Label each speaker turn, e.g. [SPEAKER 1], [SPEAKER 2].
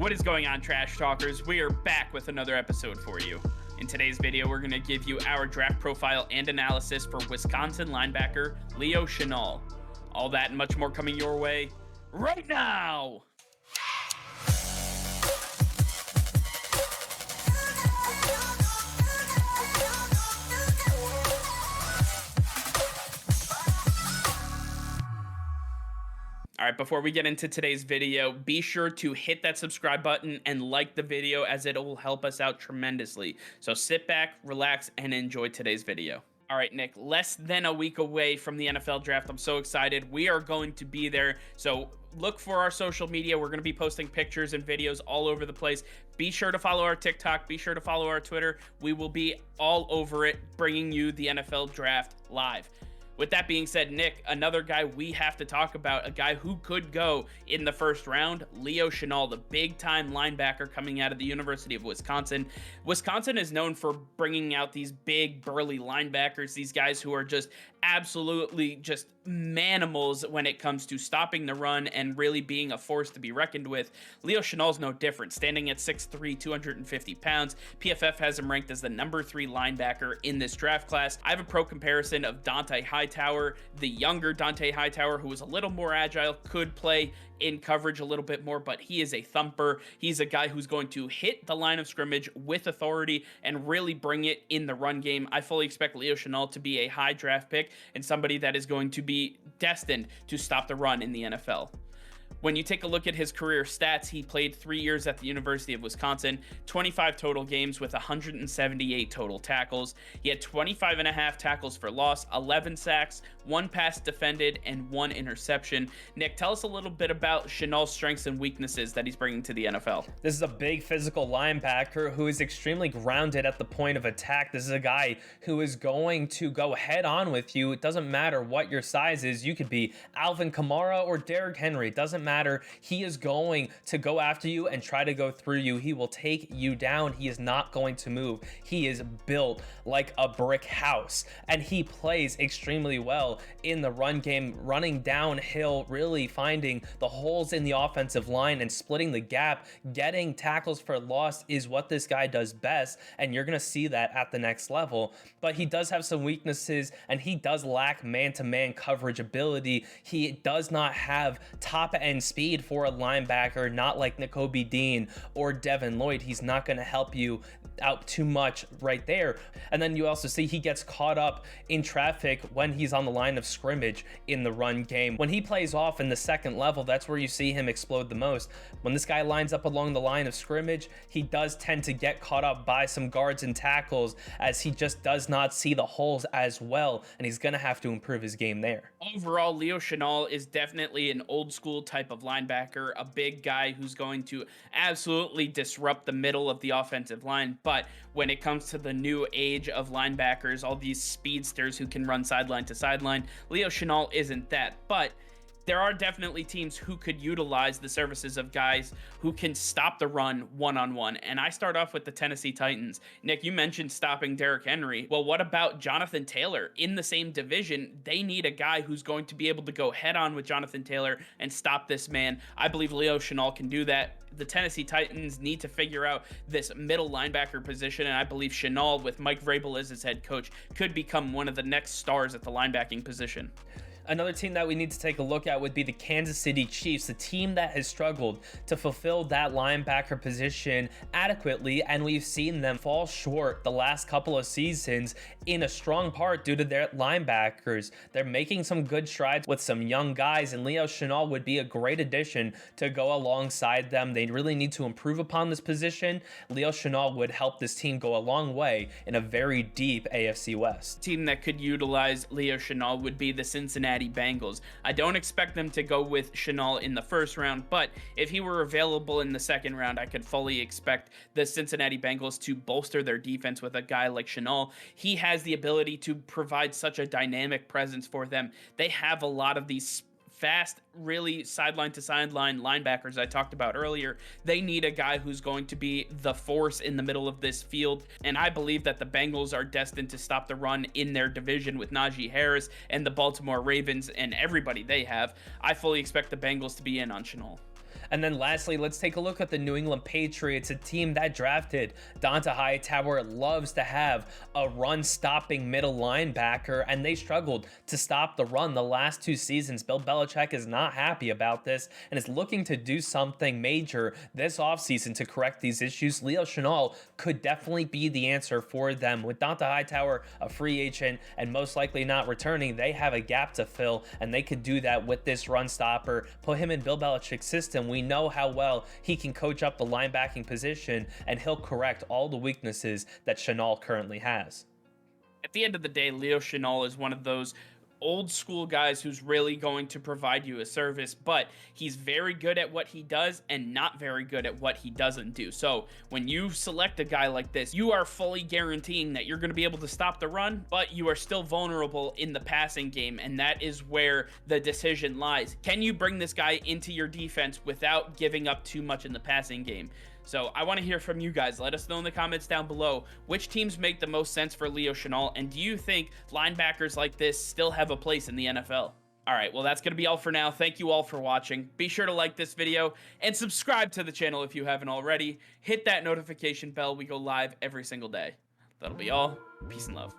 [SPEAKER 1] What is going on, Trash Talkers? We are back with another episode for you. In today's video, we're going to give you our draft profile and analysis for Wisconsin linebacker Leo Chenal. All that and much more coming your way right now! All right, before we get into today's video, be sure to hit that subscribe button and like the video as it will help us out tremendously. So sit back, relax, and enjoy today's video. All right, Nick, less than a week away from the NFL draft. I'm so excited. We are going to be there. So look for our social media. We're going to be posting pictures and videos all over the place. Be sure to follow our TikTok. Be sure to follow our Twitter. We will be all over it, bringing you the NFL draft live. With that being said, Nick, another guy we have to talk about, a guy who could go in the first round, Leo Chenal, the big-time linebacker coming out of the University of Wisconsin. Wisconsin is known for bringing out these big, burly linebackers, these guys who are just absolutely just manimals when it comes to stopping the run and really being a force to be reckoned with. Leo Chenal's no different, standing at 6'3", 250 pounds. PFF has him ranked as the number 3 linebacker in this draft class. I have a pro comparison of Dante Hightower, the younger Dante Hightower, who was a little more agile, could play in coverage a little bit more, but he is a thumper. He's a guy who's going to hit the line of scrimmage with authority and really bring it in the run game. I fully expect Leo Chenal to be a high draft pick and somebody that is going to be destined to stop the run in the NFL. When you take a look at his career stats, he played 3 years at the University of Wisconsin, 25 total games with 178 total tackles. He had 25 and a half tackles for loss, 11 sacks, 1 pass defended, and 1 interception. Nick, tell us a little bit about Chenal's strengths and weaknesses that he's bringing to the NFL.
[SPEAKER 2] This is a big physical linebacker who is extremely grounded at the point of attack. This is a guy who is going to go head on with you. It doesn't matter what your size is. You could be Alvin Kamara or Derrick Henry. It doesn't matter. He is going to go after you and try to go through you. He will take you down. He is not going to move. He is built like a brick house, and he plays extremely well in the run game, running downhill, really finding the holes in the offensive line and splitting the gap. Getting tackles for loss is what this guy does best, and you're going to see that at the next level. But he does have some weaknesses, and he does lack man-to-man coverage ability. He does not have top-end speed for a linebacker, not like Nakobe Dean or Devin Lloyd. He's not going to help you out too much right there. And then you also see he gets caught up in traffic when he's on the line of scrimmage in the run game. When he plays off in the second level, that's where you see him explode the most. When this guy lines up along the line of scrimmage, he does tend to get caught up by some guards and tackles as he just does not see the holes as well, and he's going to have to improve his game there.
[SPEAKER 1] Overall, Leo Chenal is definitely an old school type of linebacker, a big guy who's going to absolutely disrupt the middle of the offensive line. But when it comes to the new age of linebackers, all these speedsters who can run sideline to sideline, Leo Chenal isn't that. But there are definitely teams who could utilize the services of guys who can stop the run one-on-one. And I start off with the Tennessee Titans. Nick, you mentioned stopping Derrick Henry. Well, what about Jonathan Taylor? In the same division, they need a guy who's going to be able to go head-on with Jonathan Taylor and stop this man. I believe Leo Chenal can do that. The Tennessee Titans need to figure out this middle linebacker position, and I believe Chenal, with Mike Vrabel as his head coach, could become one of the next stars at the linebacking position.
[SPEAKER 2] Another team that we need to take a look at would be the Kansas City Chiefs, the team that has struggled to fulfill that linebacker position adequately, and we've seen them fall short the last couple of seasons in a strong part due to their linebackers. They're making some good strides with some young guys, and Leo Chenal would be a great addition to go alongside them. They really need to improve upon this position. Leo Chenal would help this team go a long way in a very deep AFC West.
[SPEAKER 1] Team that could utilize Leo Chenal would be the Cincinnati Bengals. I don't expect them to go with Chenal in the first round, but if he were available in the second round, I could fully expect the Cincinnati Bengals to bolster their defense with a guy like Chenal. He has the ability to provide such a dynamic presence for them. They have a lot of these fast, really sideline to sideline linebackers I talked about earlier. They need a guy who's going to be the force in the middle of this field, and I believe that the Bengals are destined to stop the run in their division with Najee Harris and the Baltimore Ravens and everybody they have. I fully expect the Bengals to be in on Chenal.
[SPEAKER 2] And then lastly, let's take a look at the New England Patriots, a team that drafted Donta Hightower, loves to have a run-stopping middle linebacker, and they struggled to stop the run the last 2 seasons. Bill Belichick is not happy about this and is looking to do something major this offseason to correct these issues. Leo Chenal could definitely be the answer for them. With Donta Hightower a free agent and most likely not returning, they have a gap to fill, and they could do that with this run stopper. Put him in Bill Belichick's system. We know how well he can coach up the linebacking position, and he'll correct all the weaknesses that Chenal currently has.
[SPEAKER 1] At the end of the day, Leo Chenal is one of those old school guys who's really going to provide you a service, but he's very good at what he does and not very good at what he doesn't do. So when you select a guy like this, you are fully guaranteeing that you're going to be able to stop the run, but you are still vulnerable in the passing game, and that is where the decision lies. Can you bring this guy into your defense without giving up too much in the passing game? So I want to hear from you guys. Let us know in the comments down below which teams make the most sense for Leo Chenal, and do you think linebackers like this still have a place in the NFL? All right, well, that's going to be all for now. Thank you all for watching. Be sure to like this video and subscribe to the channel if you haven't already. Hit that notification bell. We go live every single day. That'll be all. Peace and love.